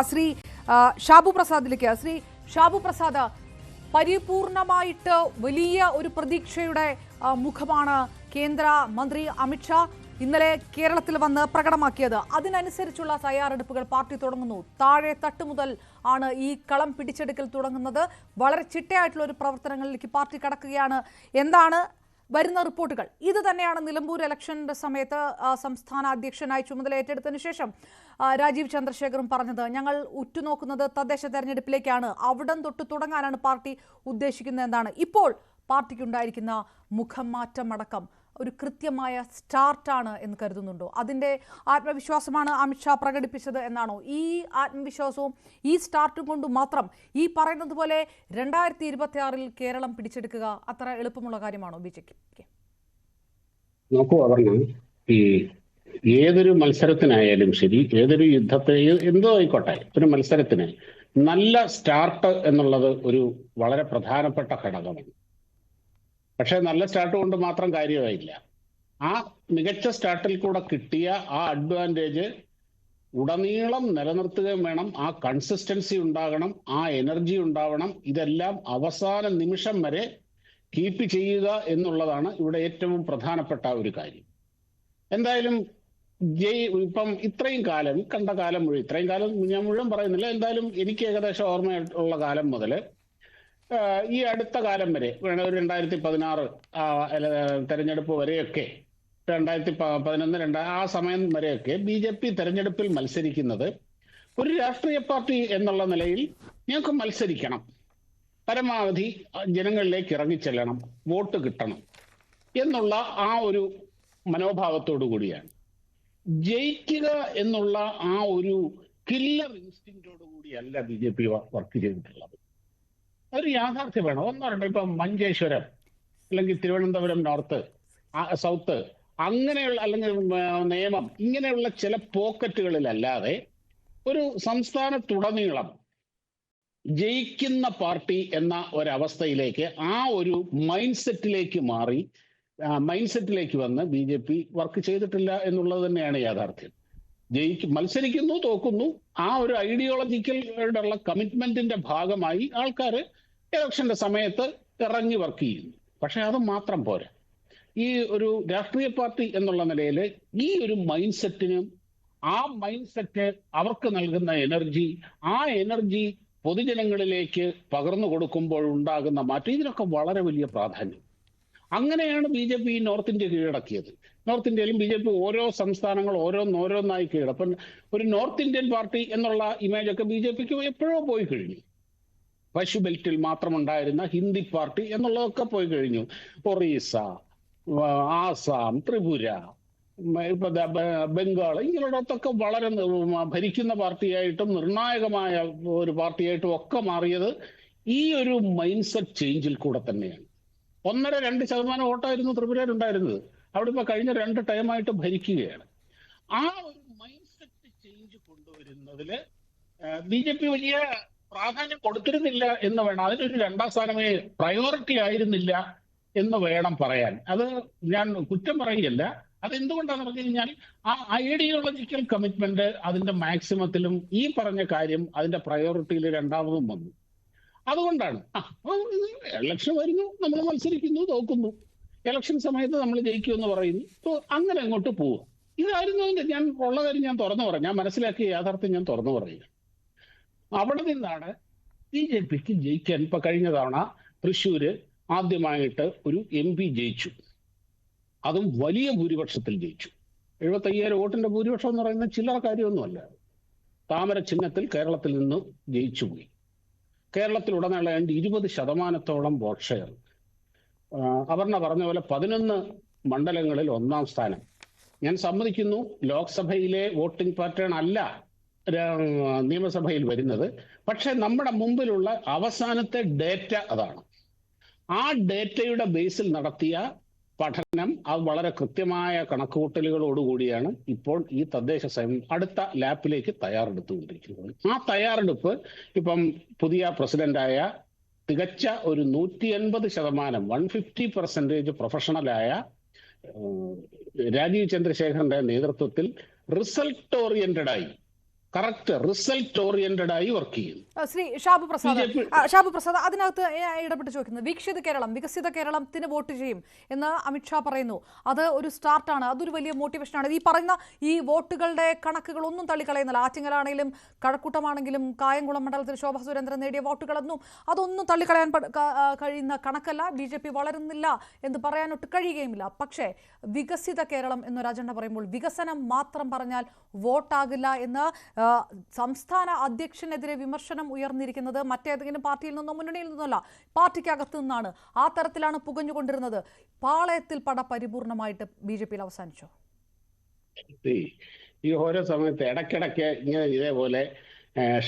ശ്രീ ഷാബു പ്രസാദിലേക്ക്. ശ്രീ ഷാബു പ്രസാദ്, പരിപൂർണമായിട്ട് വലിയ ഒരു പ്രതീക്ഷയുടെ മുഖമാണ് കേന്ദ്ര മന്ത്രി അമിത്ഷാ ഇന്നലെ കേരളത്തിൽ വന്ന് പ്രകടമാക്കിയത്. അതിനനുസരിച്ചുള്ള തയ്യാറെടുപ്പുകൾ പാർട്ടി തുടങ്ങുന്നു. താഴെ തട്ട് മുതൽ ആണ് ഈ കളം പിടിച്ചെടുക്കൽ തുടങ്ങുന്നത്. വളരെ ചിട്ടയായിട്ടുള്ള ഒരു പ്രവർത്തനങ്ങളിലേക്ക് പാർട്ടി കടക്കുകയാണ്. എന്താണ് വരുന്ന റിപ്പോർട്ടുകൾ? ഇത് തന്നെയാണ് നിലമ്പൂർ ഇലക്ഷന്റെ സമയത്ത് സംസ്ഥാന അധ്യക്ഷനായി ചുമതല ഏറ്റെടുത്തതിനു ശേഷം രാജീവ് ചന്ദ്രശേഖറും പറഞ്ഞത്. ഞങ്ങൾ ഉറ്റുനോക്കുന്നത് തദ്ദേശ തെരഞ്ഞെടുപ്പിലേക്കാണ്, അവിടം തൊട്ട് തുടങ്ങാനാണ് പാർട്ടി ഉദ്ദേശിക്കുന്നത് എന്നാണ്. ഇപ്പോൾ പാർട്ടിക്കുണ്ടായിരിക്കുന്ന മുഖം മാറ്റം അടക്കം ഒരു കൃത്യമായ സ്റ്റാർട്ടാണ് എന്ന് കരുതുന്നുണ്ടോ? അതിൻ്റെ ആത്മവിശ്വാസമാണ് അമിത്ഷാ പ്രകടിപ്പിച്ചത് എന്നാണോ? ഈ ആത്മവിശ്വാസവും ഈ സ്റ്റാർട്ടും കൊണ്ട് മാത്രം ഈ പറയുന്നത് പോലെ 2026 കേരളം പിടിച്ചെടുക്കുക അത്ര എളുപ്പമുള്ള കാര്യമാണോ ബിജെപിക്ക്? നോക്കൂ അപർണ, ഈ ഏതൊരു മത്സരത്തിനായാലും ശരി, ഏതൊരു യുദ്ധത്തെ എന്തോ ആയിക്കോട്ടെ, ഒരു മത്സരത്തിന് നല്ല സ്റ്റാർട്ട് എന്നുള്ളത് ഒരു വളരെ പ്രധാനപ്പെട്ട ഘടകമാണ്. പക്ഷെ നല്ല സ്റ്റാർട്ട് കൊണ്ട് മാത്രം കാര്യമായില്ല. ആ മികച്ച സ്റ്റാർട്ടിൽ കൂടെ കിട്ടിയ ആ അഡ്വാൻറ്റേജ് ഉടനീളം നിലനിർത്തുകയും വേണം. ആ കൺസിസ്റ്റൻസി ഉണ്ടാകണം, ആ എനർജി ഉണ്ടാവണം. ഇതെല്ലാം അവസാന നിമിഷം വരെ കീപ്പ് ചെയ്യുക എന്നുള്ളതാണ് ഇവിടെ ഏറ്റവും പ്രധാനപ്പെട്ട ഒരു കാര്യം. എന്തായാലും ഇപ്പം ഇത്രയും കാലം കണ്ട കാലം മുഴുവൻ, ഇത്രയും കാലം ഞാൻ മുഴുവൻ പറയുന്നില്ല, എന്തായാലും എനിക്ക് ഏകദേശം ഓർമ്മയുള്ള കാലം മുതൽ ഈ അടുത്ത കാലം വരെ, 2016 തെരഞ്ഞെടുപ്പ് വരെയൊക്കെ, 2011 ആ സമയം വരെയൊക്കെ BJP തെരഞ്ഞെടുപ്പിൽ മത്സരിക്കുന്നത് ഒരു രാഷ്ട്രീയ പാർട്ടി എന്നുള്ള നിലയിൽ ഞങ്ങൾക്ക് മത്സരിക്കണം, പരമാവധി ജനങ്ങളിലേക്ക് ഇറങ്ങിച്ചെല്ലണം, വോട്ട് കിട്ടണം എന്നുള്ള ആ ഒരു മനോഭാവത്തോടു കൂടിയാണ്. ജയിക്കുക എന്നുള്ള ആ ഒരു കില്ലർ ഇൻസ്റ്റിങ്റ്റോടു കൂടിയല്ല BJP വർക്ക് ചെയ്തിട്ടുള്ളത്. ഒരു യാഥാർത്ഥ്യം വേണം. ഒന്നറിയണം, ഇപ്പം മഞ്ചേശ്വരം അല്ലെങ്കിൽ തിരുവനന്തപുരം നോർത്ത്, സൗത്ത്, അങ്ങനെയുള്ള അല്ലെങ്കിൽ നേമം, ഇങ്ങനെയുള്ള ചില പോക്കറ്റുകളിലല്ലാതെ ഒരു സംസ്ഥാനത്തുടനീളം ജയിക്കുന്ന പാർട്ടി എന്ന ഒരവസ്ഥയിലേക്ക്, ആ ഒരു മൈൻഡ് സെറ്റിലേക്ക് വന്ന് BJP വർക്ക് ചെയ്തിട്ടില്ല എന്നുള്ളത് തന്നെയാണ് യാഥാർത്ഥ്യം. മത്സരിക്കുന്നു, തോക്കുന്നു, ആ ഒരു ഐഡിയോളജിക്കലുള്ള കമ്മിറ്റ്മെന്റിന്റെ ഭാഗമായി ആൾക്കാർ ഇലക്ഷന്റെ സമയത്ത് ഇറങ്ങി വർക്ക് ചെയ്യുന്നു. പക്ഷെ അത് മാത്രം പോരാ. ഈ ഒരു രാഷ്ട്രീയ പാർട്ടി എന്നുള്ള നിലയിൽ ഈ ഒരു മൈൻഡ് സെറ്റിനും, ആ മൈൻഡ് സെറ്റ് അവർക്ക് നൽകുന്ന എനർജി, ആ എനർജി പൊതുജനങ്ങളിലേക്ക് പകർന്നു കൊടുക്കുമ്പോൾ ഉണ്ടാകുന്ന മാറ്റം, ഇതിനൊക്കെ വളരെ വലിയ പ്രാധാന്യം. അങ്ങനെയാണ് BJP നോർത്ത് ഇന്ത്യ കീഴടക്കിയത്. നോർത്ത് ഇന്ത്യയിലും BJP ഓരോ സംസ്ഥാനങ്ങൾ ഓരോന്നായി കീഴടക്കും. ഒരു നോർത്ത് ഇന്ത്യൻ പാർട്ടി എന്നുള്ള ഇമേജ് ഒക്കെ BJPക്ക് എപ്പോഴോ പോയി കഴിഞ്ഞു. പശു ബെൽറ്റിൽ മാത്രമുണ്ടായിരുന്ന ഹിന്ദി പാർട്ടി എന്നുള്ളതൊക്കെ പോയി കഴിഞ്ഞു. ഒറീസ, ആസാം, ത്രിപുര, ബംഗാൾ, ഇങ്ങനെയുള്ളതൊക്കെ വളരെ ഭരിക്കുന്ന പാർട്ടിയായിട്ടും നിർണായകമായ ഒരു പാർട്ടിയായിട്ടും ഒക്കെ മാറിയത് ഈ ഒരു മൈൻഡ് സെറ്റ് ചേഞ്ചിൽ കൂടെ തന്നെയാണ്. 1-2% വോട്ടായിരുന്നു ത്രിപുരയിലുണ്ടായിരുന്നത്. അവിടെ ഇപ്പൊ കഴിഞ്ഞ 2 ടൈമായിട്ട് ഭരിക്കുകയാണ്. ആ ഒരു മൈൻഡ് സെറ്റ് ചേഞ്ച് കൊണ്ടുവരുന്നതില് BJP വലിയ പ്രാധാന്യം കൊടുത്തിരുന്നില്ല എന്ന് വേണം. അതിനൊരു 2ാം സ്ഥാനമേ പ്രയോറിറ്റി ആയിരുന്നില്ല എന്ന് വേണം പറയാൻ. അത് ഞാൻ കുറ്റം പറയുകയല്ല. അതെന്തുകൊണ്ടാണെന്ന് പറഞ്ഞു കഴിഞ്ഞാൽ ആ ഐഡിയോളജിക്കൽ കമ്മിറ്റ്മെന്റ് അതിന്റെ മാക്സിമത്തിലും ഈ പറഞ്ഞ കാര്യം അതിന്റെ പ്രയോറിറ്റിയിൽ 2ാമതും വന്നു. അതുകൊണ്ടാണ് ഇലക്ഷൻ വരുന്നു, നമ്മൾ മത്സരിക്കുന്നു, തോക്കുന്നു, ഇലക്ഷൻ സമയത്ത് നമ്മൾ ജയിക്കുമെന്ന് പറയുന്നു, അങ്ങനെ അങ്ങോട്ട് പോവുക. ഇതായിരുന്നു ഞാൻ ഉള്ള കാര്യം ഞാൻ തുറന്നു പറയാം. ഞാൻ മനസ്സിലാക്കിയ യാഥാർത്ഥ്യം ഞാൻ തുറന്നു പറയുക. അവിടെ നിന്നാണ് BJPക്ക് ജയിക്കാൻ. ഇപ്പൊ കഴിഞ്ഞ തവണ തൃശ്ശൂര് ആദ്യമായിട്ട് ഒരു MP ജയിച്ചു, അതും വലിയ ഭൂരിപക്ഷത്തിൽ ജയിച്ചു. 75,000 വോട്ടിന്റെ ഭൂരിപക്ഷം എന്ന് പറയുന്നത് ചില്ലറ കാര്യമൊന്നുമല്ല. താമര ചിഹ്നത്തിൽ കേരളത്തിൽ നിന്ന് ജയിച്ചുപോയി. കേരളത്തിലുടനീളം 20% വോട്ട് ഷെയർ. അപർണ പറഞ്ഞ പോലെ 11 മണ്ഡലങ്ങളിൽ 1ാം സ്ഥാനം. ഞാൻ സമ്മതിക്കുന്നു, ലോക്സഭയിലെ വോട്ടിംഗ് പാറ്റേൺ അല്ല നിയമസഭയിൽ വരുന്നത്. പക്ഷെ നമ്മുടെ മുമ്പിലുള്ള അവസാനത്തെ ഡേറ്റ അതാണ്. ആ ഡേറ്റയുടെ ബേസിൽ നടത്തിയ പഠനം, അത് വളരെ കൃത്യമായ കണക്കുകൂട്ടലുകളോടുകൂടിയാണ് ഇപ്പോൾ ഈ തദ്ദേശ അടുത്ത ലാപ്പിലേക്ക് തയ്യാറെടുത്തുകൊണ്ടിരിക്കുന്നത്. ആ തയ്യാറെടുപ്പ് ഇപ്പം പുതിയ പ്രസിഡന്റായ തികച്ച ഒരു 150%, 150% പ്രൊഫഷണലായ രാജീവ് ചന്ദ്രശേഖറിന്റെ നേതൃത്വത്തിൽ റിസൾട്ട് ഓറിയന്റഡായി കറക്റ്റ് റിസൾട്ട് ഓറിയന്റഡ് ആയി വർക്ക് ചെയ്യും. ശ്രീ ഷാബു പ്രസാദ്, BJP ഷാബു പ്രസാദ് അതിനകത്ത് ഇടപെട്ട് ചോദിക്കുന്നത്, വികസിത കേരളം, വികസിത കേരളത്തിന് വോട്ട് ചെയ്യും എന്ന് അമിത്ഷാ പറയുന്നു. അത് ഒരു സ്റ്റാർട്ടാണ്, അതൊരു വലിയ മോട്ടിവേഷനാണ്. ഈ പറയുന്ന ഈ വോട്ടുകളുടെ കണക്കുകളൊന്നും തള്ളിക്കളയുന്നില്ല. ആറ്റിങ്ങലാണെങ്കിലും കഴക്കൂട്ടമാണെങ്കിലും കായംകുളം മണ്ഡലത്തിൽ ശോഭാ സുരേന്ദ്രൻ നേടിയ വോട്ടുകളൊന്നും അതൊന്നും തള്ളിക്കളയാൻ കഴിയുന്ന കണക്കല്ല. BJP വളരുന്നില്ല എന്ന് പറയാനൊട്ട് കഴിയുകയുമില്ല. പക്ഷേ വികസിത കേരളം എന്നൊരു അജണ്ട പറയുമ്പോൾ വികസനം മാത്രം പറഞ്ഞാൽ വോട്ടാകില്ല എന്ന് സംസ്ഥാന അധ്യക്ഷനെതിരെ വിമർശനം ഉയർന്നിരിക്കുന്നത് മറ്റേതെങ്കിലും പാർട്ടിയിൽ നിന്നോ മുന്നണിയിൽ നിന്നല്ല, പാർട്ടിക്കകത്തു നിന്നാണ്. ആ തരത്തിലാണ് പുകഞ്ഞുകൊണ്ടിരുന്നത്. പാളയത്തിൽ പട പരിപൂർണമായിട്ട് BJP അവസാനിച്ചോ? ഈ ഓരോ സമയത്ത് ഇടയ്ക്കിടയ്ക്ക് ഇങ്ങനെ ഇതേപോലെ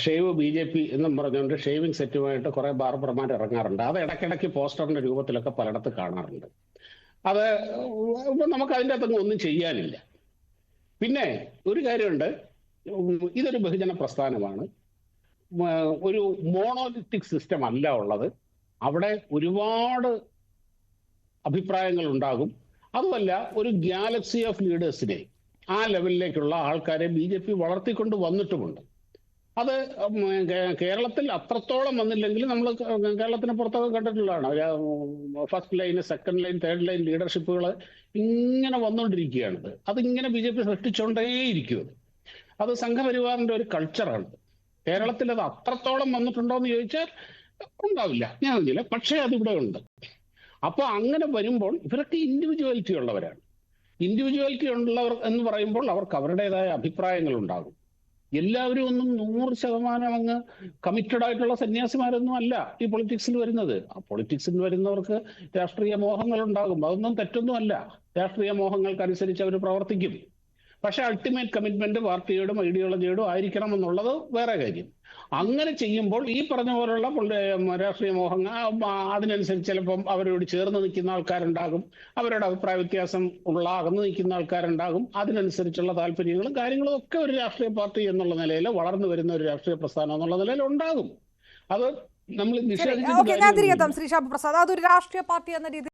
ഷേവ് BJP എന്നും പറഞ്ഞുകൊണ്ട് ഷേവിംഗ് സെറ്റുമായിട്ട് കുറെ ബാർബർമാർ ഇറങ്ങാറുണ്ട്. അത് ഇടയ്ക്കിടയ്ക്ക് പോസ്റ്ററിന്റെ രൂപത്തിലൊക്കെ പലയിടത്ത് കാണാറുണ്ട്. അത് നമുക്ക് അതിൻ്റെ അകത്തൊന്നും ഒന്നും ചെയ്യാനില്ല. പിന്നെ ഒരു കാര്യമുണ്ട്, ഇതൊരു ബഹുജന പ്രസ്ഥാനമാണ്. ഒരു മോണോലിത്തിക് സിസ്റ്റം അല്ല ഉള്ളത്. അവിടെ ഒരുപാട് അഭിപ്രായങ്ങൾ ഉണ്ടാകും. അതുമല്ല, ഒരു ഗാലക്സി ഓഫ് ലീഡേഴ്സിനെ ആ ലെവലിലേക്കുള്ള ആൾക്കാരെ BJP വളർത്തിക്കൊണ്ട് വന്നിട്ടുമുണ്ട്. അത് കേരളത്തിൽ അത്രത്തോളം വന്നില്ലെങ്കിൽ നമ്മൾ കേരളത്തിന് പുറത്തൊക്കെ കണ്ടിട്ടുള്ളതാണ്. First line, second line, third line ലീഡർഷിപ്പുകൾ ഇങ്ങനെ വന്നുകൊണ്ടിരിക്കുകയാണിത്. അതിങ്ങനെ BJP സൃഷ്ടിച്ചുകൊണ്ടേയിരിക്കും. അത് സംഘപരിവാറിന്റെ ഒരു കൾച്ചറാണ്. കേരളത്തിൽ അത് അത്രത്തോളം വന്നിട്ടുണ്ടോ എന്ന് ചോദിച്ചാൽ ഉണ്ടാവില്ല, ഞാനില്ല. പക്ഷേ അതിവിടെ ഉണ്ട്. അപ്പൊ അങ്ങനെ വരുമ്പോൾ ഇവരൊക്കെ ഇൻഡിവിജ്വാലിറ്റി ഉള്ളവരാണ്. ഇൻഡിവിജ്വാലിറ്റി ഉള്ളവർ എന്ന് പറയുമ്പോൾ അവർക്ക് അവരുടേതായ അഭിപ്രായങ്ങൾ ഉണ്ടാകും. എല്ലാവരും ഒന്നും 100% അങ്ങ് കമ്മിറ്റഡ് ആയിട്ടുള്ള സന്യാസിമാരൊന്നും അല്ല ഈ പൊളിറ്റിക്സിൽ വരുന്നത്. ആ പൊളിറ്റിക്സിൽ വരുന്നവർക്ക് രാഷ്ട്രീയ മോഹങ്ങൾ ഉണ്ടാകും. അതൊന്നും തെറ്റൊന്നും അല്ല. രാഷ്ട്രീയ മോഹങ്ങൾക്കനുസരിച്ച് അവർ പ്രവർത്തിക്കും. പക്ഷെ അൾട്ടിമേറ്റ് കമ്മിറ്റ്മെന്റ് പാർട്ടിയോടും ഐഡിയോളജിയോടും ആയിരിക്കണം എന്നുള്ളത് വേറെ കാര്യം. അങ്ങനെ ചെയ്യുമ്പോൾ ഈ പറഞ്ഞ പോലുള്ള രാഷ്ട്രീയ മോഹങ്ങൾ അതിനനുസരിച്ച് ചിലപ്പം അവരോട് ചേർന്ന് നിൽക്കുന്ന ആൾക്കാരുണ്ടാകും, അവരുടെ അഭിപ്രായ വ്യത്യാസം അകന്ന് നിൽക്കുന്ന ആൾക്കാരുണ്ടാകും. അതിനനുസരിച്ചുള്ള താല്പര്യങ്ങളും കാര്യങ്ങളും ഒക്കെ ഒരു രാഷ്ട്രീയ പാർട്ടി എന്നുള്ള നിലയിൽ, വളർന്നു വരുന്ന ഒരു രാഷ്ട്രീയ പ്രസ്ഥാനം എന്നുള്ള നിലയിൽ ഉണ്ടാകും. അത് നമ്മൾ നിഷേധിച്ചിട്ട് ശ്രീ ഷാബു പ്രസാദ്, അതൊരു രാഷ്ട്രീയ പാർട്ടി എന്ന രീതിയിൽ